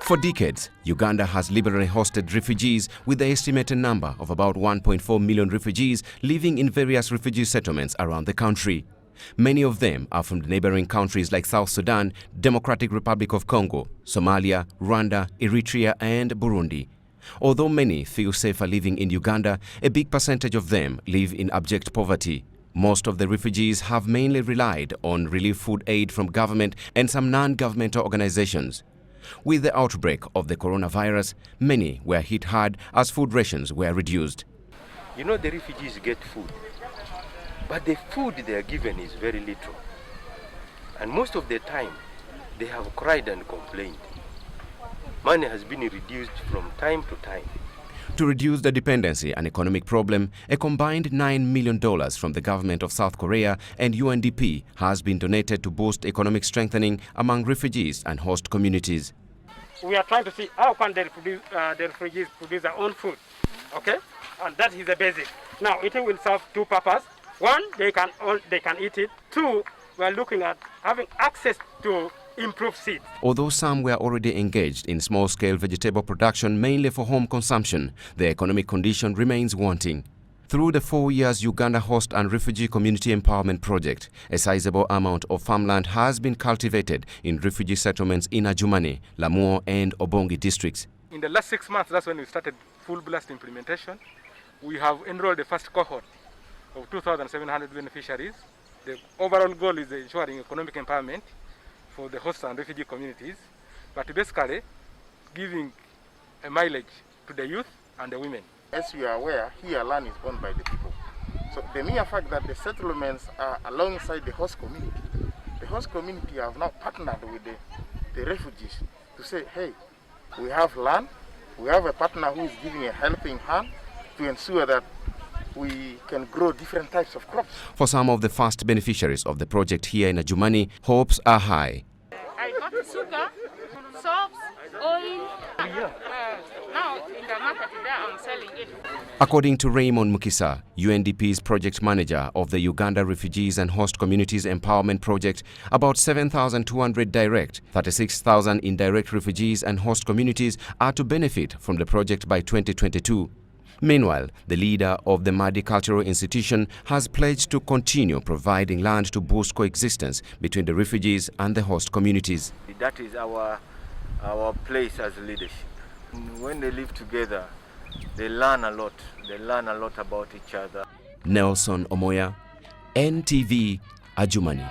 For decades, Uganda has liberally hosted refugees with the estimated number of about 1.4 million refugees living in various refugee settlements around the country. Many of them are from the neighboring countries like South Sudan, Democratic Republic of Congo, Somalia, Rwanda, Eritrea and Burundi. Although many feel safer living in Uganda, a big percentage of them live in abject poverty. Most of the refugees have mainly relied on relief food aid from government and some non-governmental organizations. With the outbreak of the coronavirus, many were hit hard as food rations were reduced. You know, the refugees get food, but the food they are given is very little. And most of the time, they have cried and complained. Money has been reduced from time to time. To reduce the dependency and economic problem, a combined $9 million from the government of South Korea and UNDP has been donated to boost economic strengthening among refugees and host communities. We are trying to see how can the refugees produce their own food, okay? And that is the basic. Now, it will serve two purposes. One, they can eat it. Two, we are looking at having access to improved seeds. Although some were already engaged in small-scale vegetable production mainly for home consumption, the economic condition remains wanting. Through the 4 years Uganda Host and Refugee Community Empowerment Project, a sizable amount of farmland has been cultivated in refugee settlements in Adjumani, Lamuo and Obongi districts. In the last 6 months, that's when we started full-blast implementation. We have enrolled the first cohort of 2,700 beneficiaries. The overall goal is ensuring economic empowerment for the host and refugee communities, but basically giving a mileage to the youth and the women. As you are aware, here land is owned by the people. So the mere fact that the settlements are alongside the host community have now partnered with the refugees to say, hey, we have land, we have a partner who is giving a helping hand to ensure that we can grow different types of crops. For some of the first beneficiaries of the project here in Adjumani, hopes are high. I got sugar, soaps, oil. Now in the market there I'm selling it. According to Raymond Mukisa, UNDP's project manager of the Uganda Refugees and Host Communities Empowerment Project, about 7,200 direct, 36,000 indirect refugees and host communities are to benefit from the project by 2022. Meanwhile, the leader of the Madi Cultural Institution has pledged to continue providing land to boost coexistence between the refugees and the host communities. That is our place as leadership. When they live together, they learn a lot. They learn a lot about each other. Nelson Omoya, NTV, Adjumani.